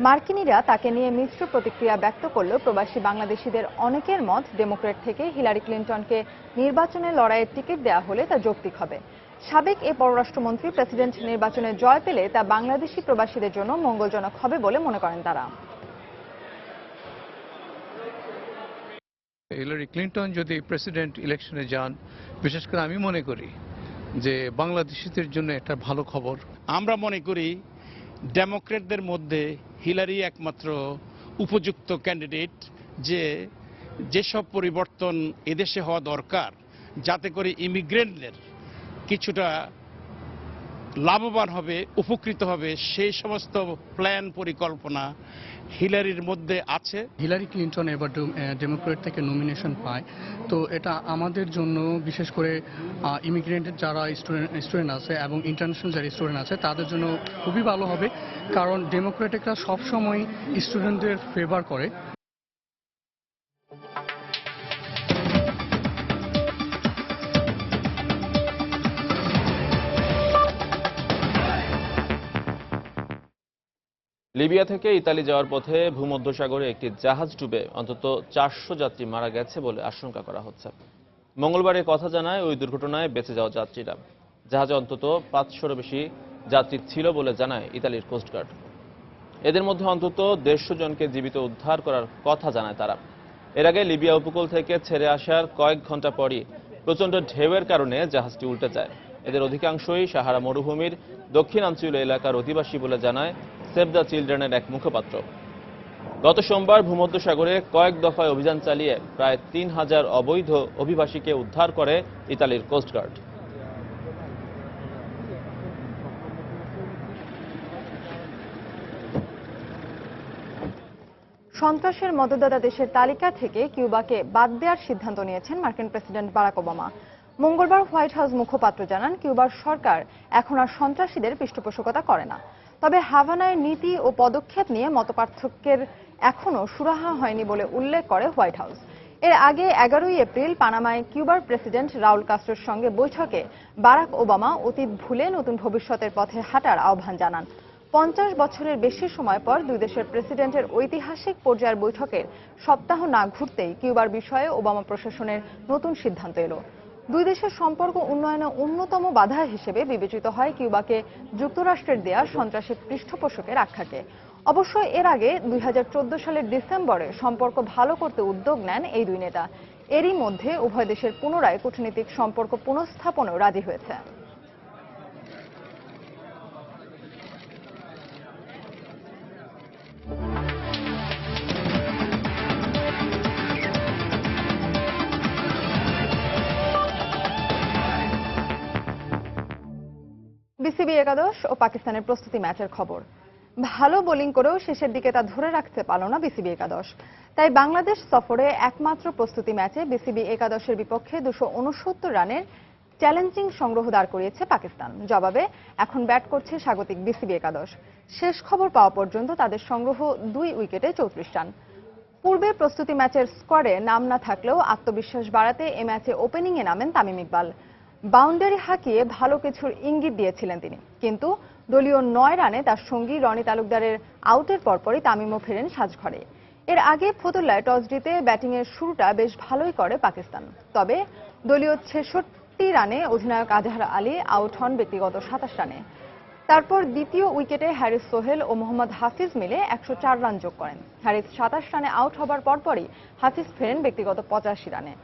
মার্কিনীরা তাকে নিয়ে মিশ্র প্রতিক্রিয়া ব্যক্ত করলেও প্রবাসী বাংলাদেশিদের অনেকের মত, ডেমোক্র্যাট থেকে হিলারি ক্লিন্টনকে নির্বাচনে লড়াইয়ের টিকিট দেওয়া হলে তা যৌক্তিক হবে। সাবেক এই পররাষ্ট্রমন্ত্রী প্রেসিডেন্ট নির্বাচনে জয় পেলে তা বাংলাদেশি প্রবাসীদের জন্য মঙ্গলজনক হবে বলে মনে করেন তারা। হিলারি ক্লিন্টন যদি প্রেসিডেন্ট ইলেকশনে যান, বিশেষ করে আমি মনে করি যে বাংলাদেশিদের জন্য একটা ভালো খবর। আমরা মনে করি ডেমোক্রেটদের মধ্যে হিলারি একমাত্র উপযুক্ত ক্যান্ডিডেট, যেসব পরিবর্তন এদেশে হওয়া দরকার যাতে করে ইমিগ্রেন্টদের কিছুটা লাভবান হবে, উপকৃত হবে, সেই সমস্ত প্ল্যান পরিকল্পনা হিলারির মধ্যে আছে। হিলারি ক্লিন্টন এবার ডেমোক্রেট থেকে নমিনেশন পায়, তো এটা আমাদের জন্য বিশেষ করে ইমিগ্রেন্টের যারা স্টুডেন্ট আছে এবং ইন্টারন্যাশনাল যারা স্টুডেন্ট আছে তাদের জন্য খুবই ভালো হবে, কারণ ডেমোক্রেটিকরা সবসময় স্টুডেন্টদের ফেভার করে। লিবিয়া থেকে ইতালি যাওয়ার পথে ভূমধ্যসাগরে একটি জাহাজ ডুবে অন্তত 400 যাত্রী মারা গেছে বলে আশঙ্কা করা হচ্ছে। মঙ্গলবার এ কথা জানায় ওই দুর্ঘটনায় বেঁচে যাওয়া যাত্রীরা। জাহাজে অন্তত 500-এরও বেশি যাত্রী ছিল বলে জানায় ইতালির কোস্টগার্ড। এদের মধ্যে অন্তত 150 জনকে জীবিত উদ্ধার করার কথা জানায় তারা। এর আগে লিবিয়া উপকূল থেকে ছেড়ে আসার কয়েক ঘন্টা পরই প্রচণ্ড ঢেউয়ের কারণে জাহাজটি উল্টে যায়। এদের অধিকাংশই সাহারা মরুভূমির দক্ষিণাঞ্চলীয় এলাকার অধিবাসী বলে জানায় সেভ দ্য চিলড্রেনের এক মুখপাত্র। গত সোমবার ভূমধ্যসাগরে কয়েক দফায় অভিযান চালিয়ে প্রায় 3000 অবৈধ অভিবাসীকে উদ্ধার করে ইতালির কোস্টগার্ড। সন্ত্রাসের মদতদাতা দেশের তালিকা থেকে কিউবাকে বাদ দেওয়ার সিদ্ধান্ত নিয়েছেন মার্কিন প্রেসিডেন্ট বারাক ওবামা। মঙ্গলবার হোয়াইট হাউস মুখপাত্র জানান, কিউবার সরকার এখন আর সন্ত্রাসীদের পৃষ্ঠপোষকতা করে না। তবে হাভানায় নীতি ও পদক্ষেপ নিয়ে মতপার্থক্যের এখনও সুরাহা হয়নি বলে উল্লেখ করে হোয়াইট হাউস। এর আগে 11 এপ্রিল পানামায় কিউবার প্রেসিডেন্ট রাউল কাস্ট্রোর সঙ্গে বৈঠকে বারাক ওবামা অতীত ভুলে নতুন ভবিষ্যতের পথে হাঁটার আহ্বান জানান। 50 বছরের বেশি সময় পর দুই দেশের প্রেসিডেন্টের ঐতিহাসিক পর্যায়ের বৈঠকের সপ্তাহ না ঘুরতেই কিউবার বিষয়ে ওবামা প্রশাসনের নতুন সিদ্ধান্ত এলো। দুই দেশের সম্পর্ক উন্নয়নে অন্যতম বাধা হিসেবে বিবেচিত হয় কিউবাকে যুক্তরাষ্ট্রের দেয়া সন্ত্রাসী পৃষ্ঠপোষকের আখ্যাকে। অবশ্য এর আগে 2014 সালের ডিসেম্বরে সম্পর্ক ভালো করতে উদ্যোগ নেন এই দুই নেতা। এরই মধ্যে উভয় দেশের পুনরায় কূটনৈতিক সম্পর্ক পুনঃস্থাপনেও রাজি হয়েছে। বিসিবি একাদশ ও পাকিস্তানের প্রস্তুতি ম্যাচের খবর। ভালো বোলিং করেও শেষের দিকে তা ধরে রাখতে পারল না বিসিবি একাদশ। তাই বাংলাদেশ সফরে একমাত্র প্রস্তুতি ম্যাচে বিসিবি একাদশের বিপক্ষে 269 রানের চ্যালেঞ্জিং সংগ্রহ দাঁড় করিয়েছে পাকিস্তান। জবাবে এখন ব্যাট করছে স্বাগতিক বিসিবি একাদশ। শেষ খবর পাওয়া পর্যন্ত তাদের সংগ্রহ 2 উইকেটে 34 রান। পূর্বে প্রস্তুতি ম্যাচের স্কোয়াডে নাম না থাকলেও আত্মবিশ্বাস বাড়াতে এ ম্যাচে ওপেনিংয়ে নামেন তামিম ইকবাল। বাউন্ডারি হাঁকিয়ে ভালো কিছুর ইঙ্গিত দিয়েছিলেন তিনি, কিন্তু দলীয় 9 রানে তার সঙ্গী রনি তালুকদারের আউটের পরপরই তামিমও ফেরেন সাজঘরে। এর আগে ফতুল্লায় টস জিতে ব্যাটিংয়ের শুরুটা বেশ ভালোই করে পাকিস্তান। তবে দলীয় 66 রানে অধিনায়ক আজহার আলী আউট হন ব্যক্তিগত 27 রানে। তারপর দ্বিতীয় উইকেটে হ্যারিস সোহেল ও মোহাম্মদ হাফিজ মিলে 104 রান যোগ করেন। হ্যারিস 27 রানে আউট হবার পরপরই হাফিজ ফেরেন ব্যক্তিগত 85 রানে।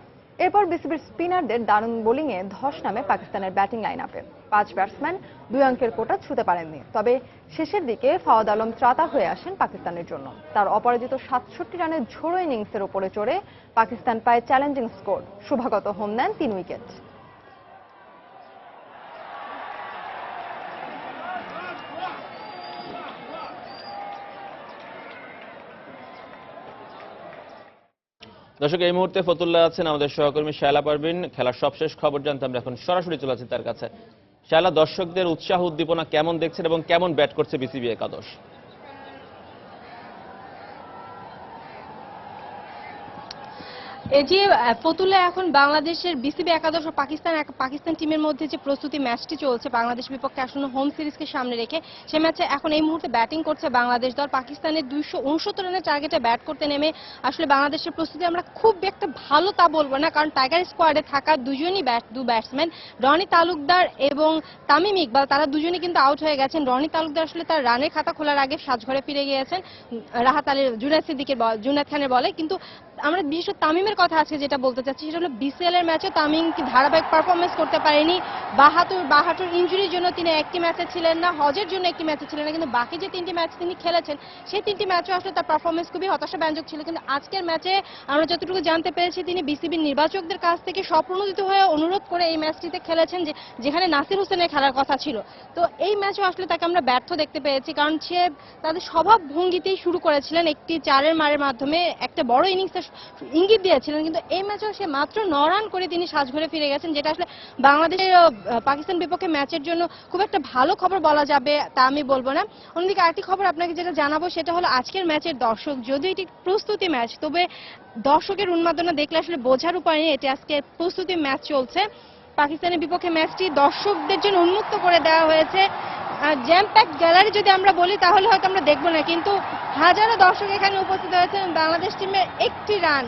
এরপর বিসিবির স্পিনারদের দারুণ বোলিংয়ে ধস নামে পাকিস্তানের ব্যাটিং লাইন আপে। 5 ব্যাটসম্যান 2 অঙ্কের কোটা ছুঁতে পারেননি। তবে শেষের দিকে ফাওয়াদ আলম ত্রাতা হয়ে আসেন পাকিস্তানের জন্য। তার অপরাজিত 67 রানের ঝোড়ো ইনিংসের উপরে চড়ে পাকিস্তান পায় চ্যালেঞ্জিং স্কোর। শুভাগত হোম নেন 3 উইকেট। দর্শক, এই মুহূর্তে ফতুল্লায় আছেন আমাদের সহকর্মী শায়লা পারভিন। খেলার সবশেষ খবর জানতে আমরা এখন সরাসরি চলে যাচ্ছি তার কাছে। শায়লা, দর্শকদের উৎসাহ উদ্দীপনা কেমন দেখছেন এবং কেমন ব্যাট করছে বিসিবি একাদশ? এই যে ফতুল্লা এখন বাংলাদেশের বিসিবি একাদশ ও পাকিস্তান টিমের মধ্যে যে প্রস্তুতি ম্যাচটি চলছে বাংলাদেশের বিপক্ষে আসন্ন হোম সিরিজকে সামনে রেখে, সে ম্যাচে এখন এই মুহূর্তে ব্যাটিং করছে বাংলাদেশ দল। পাকিস্তানের 269 রানের টার্গেটে ব্যাট করতে নেমে আসলে বাংলাদেশের প্রস্তুতি আমরা খুব একটা ভালো তা বলবো না, কারণ টাইগার স্কোয়াডে থাকা দুজনই ব্যাটসম্যান রনি তালুকদার এবং তামিম ইকবাল, তারা দুজনই কিন্তু আউট হয়ে গেছেন। রনি তালুকদার আসলে তার রানের খাতা খোলার আগে সাজঘরে ফিরে গিয়েছেন রাহাত আলীর জুনায়েদ খানের বলে, কিন্তু আমরা বিশেষ করে তামিমের কথা আজকে যেটা বলতে চাচ্ছি সেটা হলো বিসিএল এর ম্যাচে তামিম কি ধারাবাহিক পারফরমেন্স করতে পারেনি। বাহাতুর ইনজুরির জন্য তিনি একটি ম্যাচে ছিলেন না, হজের জন্য একটি ম্যাচে ছিলেন না, কিন্তু বাকি যে 3টি ম্যাচ তিনি খেলেছেন সেই 3টি ম্যাচও আসলে তার পারফরমেন্স খুবই হতাশাব্যঞ্জক ছিল। কিন্তু আজকের ম্যাচে আমরা যতটুকু জানতে পেরেছি তিনি বিসিবির নির্বাচকদের কাছ থেকে স্বপ্রণোদিত হয়ে অনুরোধ করে এই ম্যাচটিতে খেলেছেন, যেখানে নাসির হোসেনের খেলার কথা ছিল। তো এই ম্যাচও আসলে তাকে আমরা ব্যর্থ দেখতে পেয়েছি, কারণ সে তাদের স্বভাব ভঙ্গিতেই শুরু করেছিলেন, একটি 4-এর মারের মাধ্যমে একটা বড় ইনিংসের ইঙ্গিত দিয়েছিলেন। কিন্তু এই ম্যাচেও সে মাত্র 9 রান করে তিনি সাজঘরে ফিরে গেছেন, যেটা আসলে বাংলাদেশের পাকিস্তান বিপক্ষে ম্যাচের জন্য খুব একটা ভালো খবর বলা যাবে তা আমি বলবো না। অন্যদিকে আরেকটি খবর আপনাকে যেটা জানাবো সেটা হলো আজকের ম্যাচের দর্শক, যদিও এটি প্রস্তুতি ম্যাচ, তবে দর্শকের উন্মাদনা দেখলে আসলে বোঝার উপায় নেই এটি আজকে প্রস্তুতি ম্যাচ চলছে। পাকিস্তানের বিপক্ষে ম্যাচটি দর্শকদের জন্য উন্মুক্ত করে দেওয়া হয়েছে। জ্যাম প্যাকড গ্যালারি যদি আমরা বলি তাহলে হয়তো আমরা দেখবো না, কিন্তু হাজারো দর্শক এখানে উপস্থিত হয়েছেন। বাংলাদেশ টিমের একটি রান,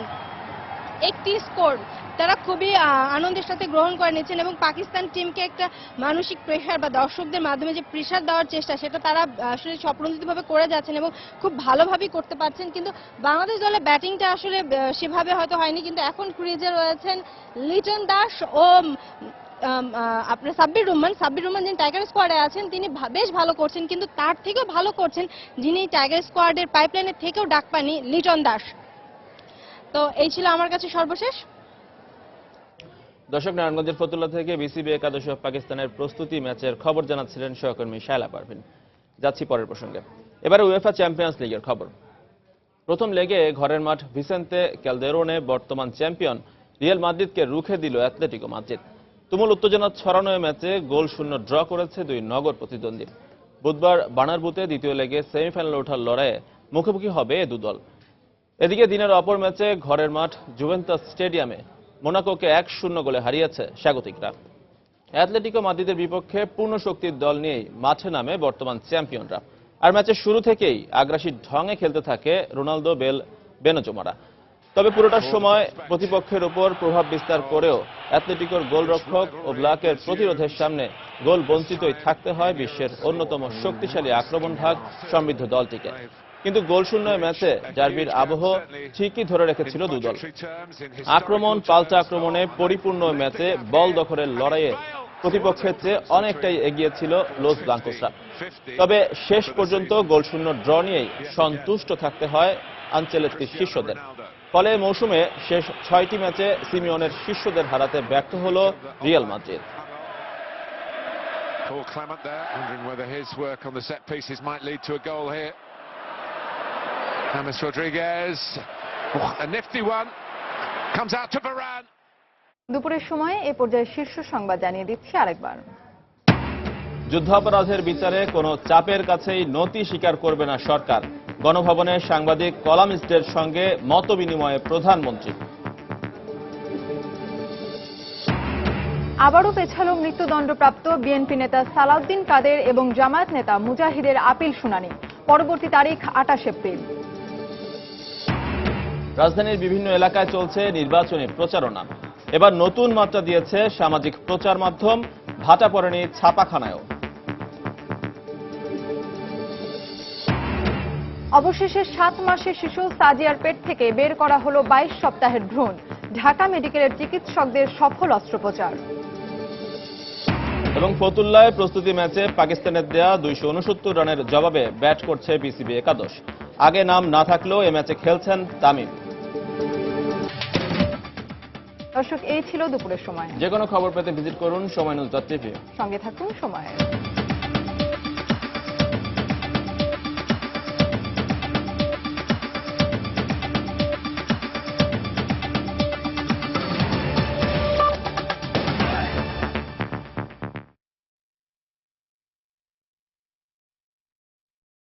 একটি স্কোর তারা খুবই আনন্দের সাথে গ্রহণ করে নিচ্ছেন এবং পাকিস্তান টিমকে একটা মানসিক প্রেশার বা দর্শকদের মাধ্যমে যে প্রেশার দেওয়ার চেষ্টা সেটা তারা আসলে স্বপ্রণোদিতভাবে করে যাচ্ছেন এবং খুব ভালোভাবেই করতে পারছেন। কিন্তু বাংলাদেশ দলের ব্যাটিংটা আসলে সেভাবে হয়তো হয়নি, কিন্তু এখন ক্রিজে রয়েছেন লিটন দাস ও আপনার সাব্বির রহমান যিনি টাইগার স্কোয়াডে আছেন তিনি বেশ ভালো করছেন, কিন্তু তার থেকেও ভালো করছেন যিনি টাইগার স্কোয়াডের পাইপলাইনের থেকেও ডাক পানি লিটন দাস। তো এই ছিল আমার কাছে সর্বশেষ। দর্শক, নারায়ণগঞ্জের ফতুল্লা থেকে বিসিবি একাদশ পাকিস্তানের প্রস্তুতি ম্যাচের খবর জানাচ্ছিলেন সহকর্মী শায়লা পারভিন। যাচ্ছি পরের প্রসঙ্গে। এবারে উয়েফা চ্যাম্পিয়ন্স লিগের খবর। প্রথম লেগে ঘরের মাঠ ভিসেন্তে ক্যালদেরোনে বর্তমান চ্যাম্পিয়ন রিয়াল মাদ্রিদকে রুখে দিল অ্যাটলেটিকো মাদ্রিদ। তুমুল উত্তেজনা ছড়ানো ম্যাচে গোল শূন্য ড্র করেছে দুই নগর প্রতিদ্বন্দ্বী। বুধবার বানারবুতে দ্বিতীয় লেগে সেমিফাইনালে ওঠার লড়াইয়ে মুখোমুখি হবে এ দুদল। এদিকে দিনের অপর ম্যাচে ঘরের মাঠ জুভেন্টাস স্টেডিয়ামে মোনাকোকে 1-0 গোলে হারিয়েছে স্বাগতিকরা। অ্যাটলেটিকো মাদ্রিদের বিপক্ষে পূর্ণ শক্তির দল নিয়েই মাঠে নামে বর্তমান চ্যাম্পিয়নরা। আর ম্যাচের শুরু থেকেই আগ্রাসী ঢঙে খেলতে থাকে রোনালদো, বেনজোমারা। তবে পুরোটার সময় প্রতিপক্ষের উপর প্রভাব বিস্তার করেও অ্যাটলেটিকোর গোলরক্ষক ও ব্লাকের প্রতিরোধের সামনে গোল বঞ্চিতই থাকতে হয় বিশ্বের অন্যতম শক্তিশালী আক্রমণ ভাগ সমৃদ্ধ দলটিকে। কিন্তু গোলশূন্য ম্যাচে ডার্বির আবহ ঠিকই ধরে রেখেছিল দুদল। আক্রমণ পাল্টা আক্রমণে পরিপূর্ণ ম্যাচে বল দখলের লড়াইয়ে প্রতিপক্ষের চেয়ে অনেকটাই এগিয়ে ছিল লোস ব্লাঙ্কোসরা। তবে শেষ পর্যন্ত গোলশূন্য ড্র নিয়েই সন্তুষ্ট থাকতে হয় আনচেলত্তির শিষ্যদের। ফলে মৌসুমে শেষ 6টি ম্যাচে সিমিওনের শিষ্যদের হারাতে ব্যর্থ হল Real Madrid. James Rodriguez, a nifty one, comes out to Varane. দুপুরের সময় এ পর্যায়ে শীর্ষ সংবাদ জানিয়ে দিচ্ছি আরেকবার। যুদ্ধাপরাধের বিচারে কোনো চাপের কাছেই নতি স্বীকার করবে না সরকার। গণভবনে সাংবাদিক কলামিস্টদের সঙ্গে মতবিনিময়ে প্রধানমন্ত্রী। আবারও পেছালো মৃত্যুদণ্ডপ্রাপ্ত বিএনপি নেতা সালাউদ্দিন কাদের এবং জামায়াত নেতা মুজাহিদের আপিল শুনানি। পরবর্তী তারিখ 28 এপ্রিল। রাজধানীর বিভিন্ন এলাকায় চলছে নির্বাচনী প্রচারণা। এবার নতুন মাত্রা দিয়েছে সামাজিক প্রচার মাধ্যম, ভাটা পড়েনি ছাপাখানায়ও। অবশেষে 7 মাসের শিশু সাজিয়ার পেট থেকে বের করা হলো 22 সপ্তাহের ভ্রূণ। ঢাকা মেডিকেলের চিকিৎসকদের সফল অস্ত্রোপচার। এবং ফতুল্লায় প্রস্তুতি ম্যাচে পাকিস্তানের দেয়া 269 রানের জবাবে ব্যাট করছে বিসিবি একাদশ। আগে নাম না থাকলেও এ ম্যাচে খেলছেন তামিম। দর্শক, এই ছিল দুপুরের সময়। যে কোনো খবর পেতে ভিজিট করুন সময়নিউজ.tv। সঙ্গে থাকুন সময়।